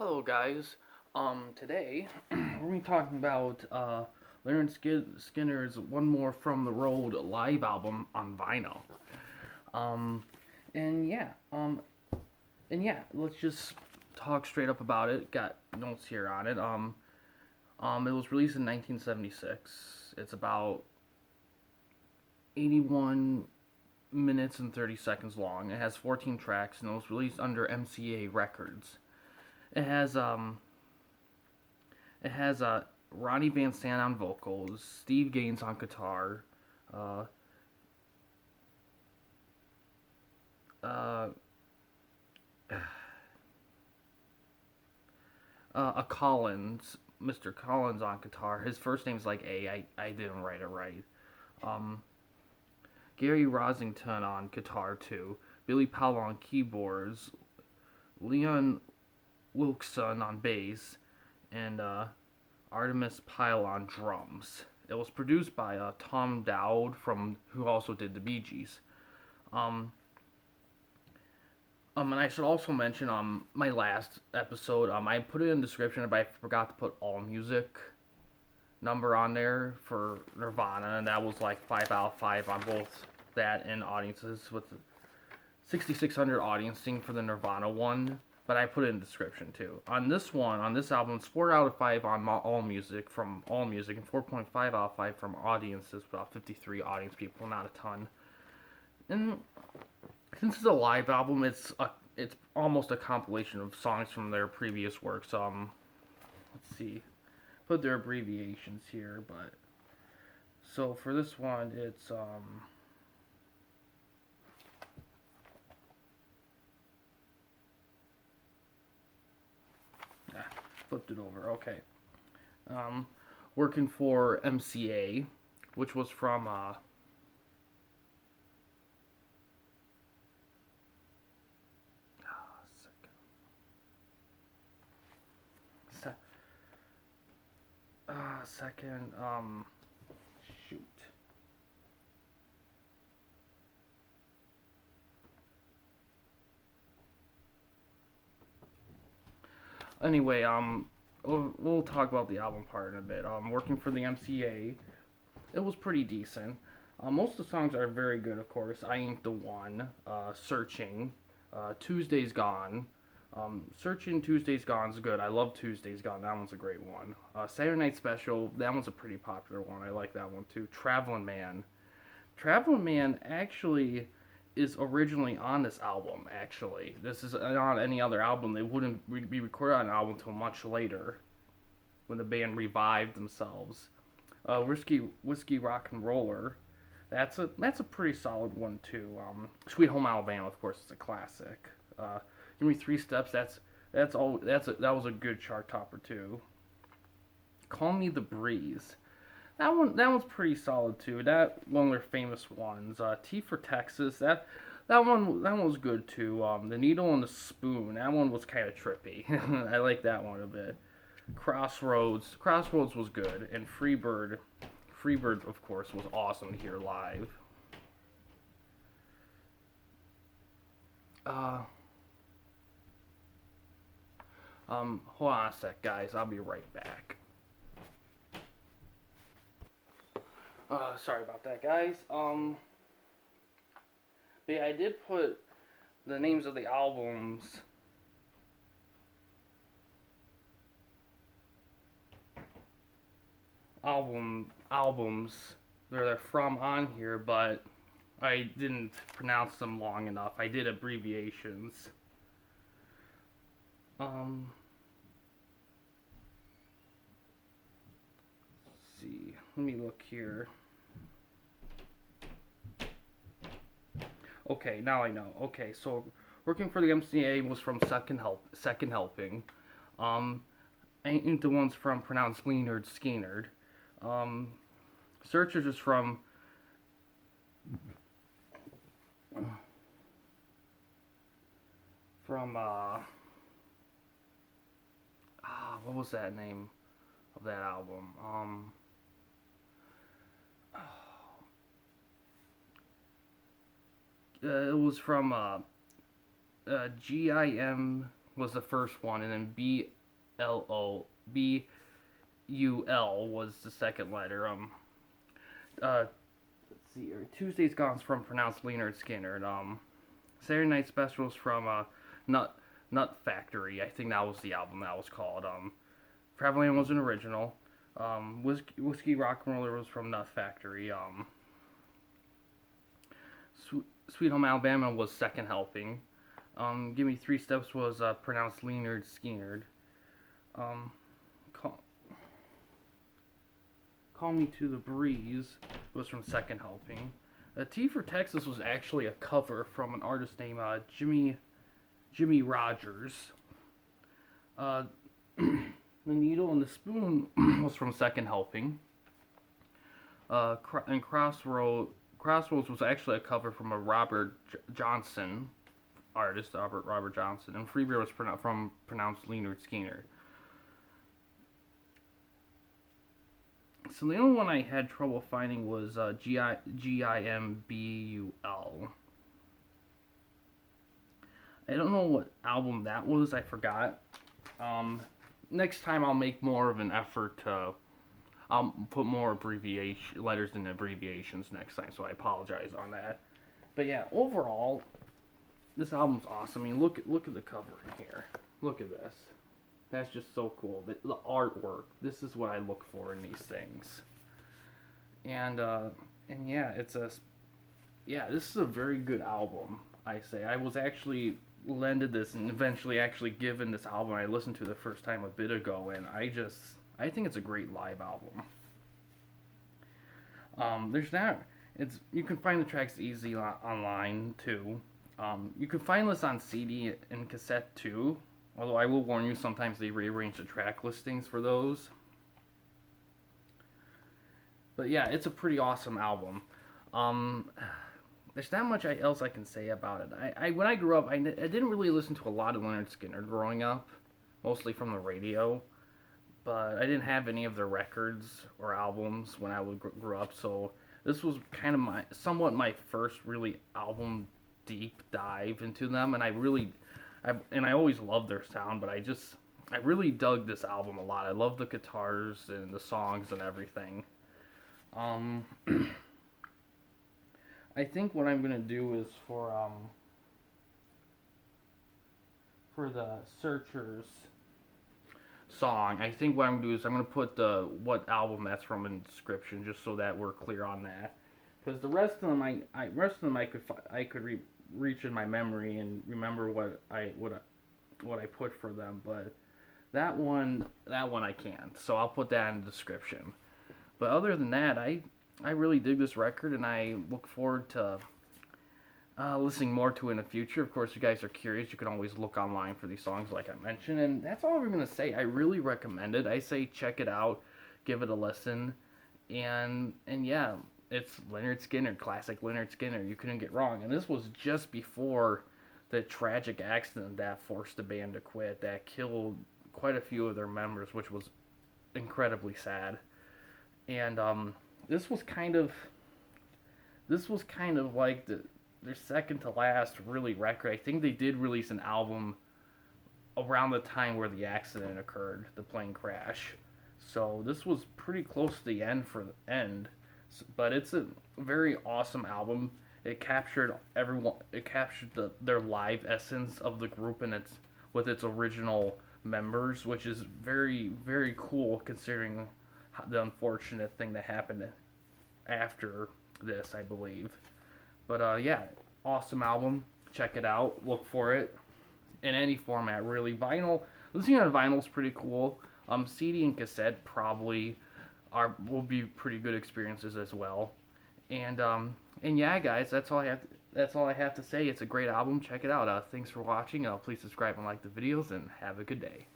Hello guys. Today we're gonna be talking about Lynyrd Skynyrd's "One More from the Road" live album on vinyl. Um, and yeah, let's just talk straight up about it. Got notes here on it. It was released in 1976. It's about 81 minutes and 30 seconds long. It has 14 tracks, and it was released under MCA Records. It has um It has Ronnie Van Sant on vocals, Steve Gaines on guitar, uh, uh, a Collins, Mr. Collins on guitar. His first name's like A. I didn't write it right. Um, Gary Rosington on guitar too. Billy Powell on keyboards. Leon Wilkson on bass, and Artemis Pyle on drums. It was produced by Tom Dowd from who also did the Bee Gees. Um, and I should also mention my last episode. I put it in the description, but I forgot to put all music number on there for Nirvana, and that was like 5 out of 5 on both that and audiences with 6,600 audiencing for the Nirvana one. But I put it in the description too. On this one, on this album, it's 4 out of 5 on all music from all music, and 4.5 out of 5 from audiences. About 53 audience people, not a ton. And since it's a live album, it's almost a compilation of songs from their previous works. Let's see, put their abbreviations here, but so for this one, it's ah, flipped it over. Okay, um, working for MCA, which was from second shoot. Anyway, we'll talk about the album part in a bit. Working for the MCA, it was pretty decent. Most of the songs are very good, of course. I Ain't the One, Searching, Tuesday's Gone. Searching Tuesday's Gone's good. I love Tuesday's Gone. That one's a great one. Saturday Night Special, that one's a pretty popular one. I like that one too. Traveling Man. Traveling Man actually is originally on this album. Actually, this is not on any other album. They wouldn't be recorded on an album until much later, when the band revived themselves. Whiskey Rock and Roller. That's a pretty solid one too. Sweet Home Alabama, of course, is a classic. Give Me 3 Steps. That was a good chart topper too. Call Me the Breeze. That one's pretty solid too. That one of their famous ones. T for Texas. That one was good too. The Needle and the Spoon. That one was kind of trippy. I like that one a bit. Crossroads was good, and Freebird of course was awesome to hear live. Uh, Hold on a sec, guys. I'll be right back. Sorry about that, guys. But yeah, I did put the names of the albums they're from on here, but I didn't pronounce them long enough. I did abbreviations. Um, let's see. Let me look here. Okay, now I know. Okay, so working for the MCA was from Second Helping. Um, Ain't the ones from pronounced Lynyrd Skynyrd. Um, Searchers is from what was that name of that album? It was from GIM was the first one, and then BUL was the second letter. Let's see, Tuesday's Gone's from pronounced Lynyrd Skynyrd. Saturday Night Specials from Nut Nut Factory. I think that was the album that was called. Traveling was an original. Whiskey Rock and Roller was from Nut Factory. Sweet Home Alabama was second helping. Gimme Three Steps was pronounced Lynyrd Skynyrd. Um, Call, Call Me to the Breeze was from second helping. T for Texas was actually a cover from an artist named Jimmie Rogers. The Needle and the Spoon was from second helping. And Crossroads was actually a cover from a Robert Johnson artist, Robert Johnson, and Free Beer was pronounced Lynyrd Skynyrd. So the only one I had trouble finding was Gimbul. I don't know what album that was. I forgot. Next time I'll make more of an effort to. I'll put more letters and abbreviations next time. So I apologize on that. But yeah, overall, this album's awesome. I mean, look at the cover here. Look at this. That's just so cool. The artwork. This is what I look for in these things. And yeah, this is a very good album. I say I was actually lended this and eventually actually given this album I listened to the first time a bit ago, and I think it's a great live album. You can find the tracks easy online too. You can find this on CD and cassette too. Although I will warn you, sometimes they rearrange the track listings for those. But yeah, it's a pretty awesome album. There's not much else I can say about it. When I grew up, I didn't really listen to a lot of Lynyrd Skynyrd growing up, mostly from the radio. But I didn't have any of their records or albums when I grew up, so this was kind of somewhat my first really album deep dive into them, and I always loved their sound, but I really dug this album a lot. I love the guitars and the songs and everything. I think what I'm gonna do is for the Searchers song, I think what I'm gonna do is I'm gonna put what album that's from in the description, just so that we're clear on that. Because the rest of them, I could reach in my memory and remember what I put for them, but that one I can't. So I'll put that in the description. But other than that, I really dig this record, and I look forward to listening more to it in the future. Of course, if you guys are curious, you can always look online for these songs, like I mentioned. And that's all I'm gonna say. I really recommend it. I say check it out, give it a listen, and yeah. It's Lynyrd Skynyrd, classic Lynyrd Skynyrd. You couldn't get wrong. And this was just before the tragic accident that forced the band to quit, that killed quite a few of their members, which was incredibly sad. And this was kind of like their second to last really record. I think they did release an album around the time where the accident occurred, the plane crash. So this was pretty close to the end. But it's a very awesome album. It captured their live essence of the group and with its original members, which is very, very cool considering the unfortunate thing that happened after this, I believe. But yeah, awesome album. Check it out. Look for it in any format, really. Vinyl. Listening on vinyl is pretty cool. CD and cassette probably will be pretty good experiences as well. And yeah, guys, that's all I have to say. It's a great album. Check it out. Thanks for watching. Please subscribe and like the videos, and have a good day.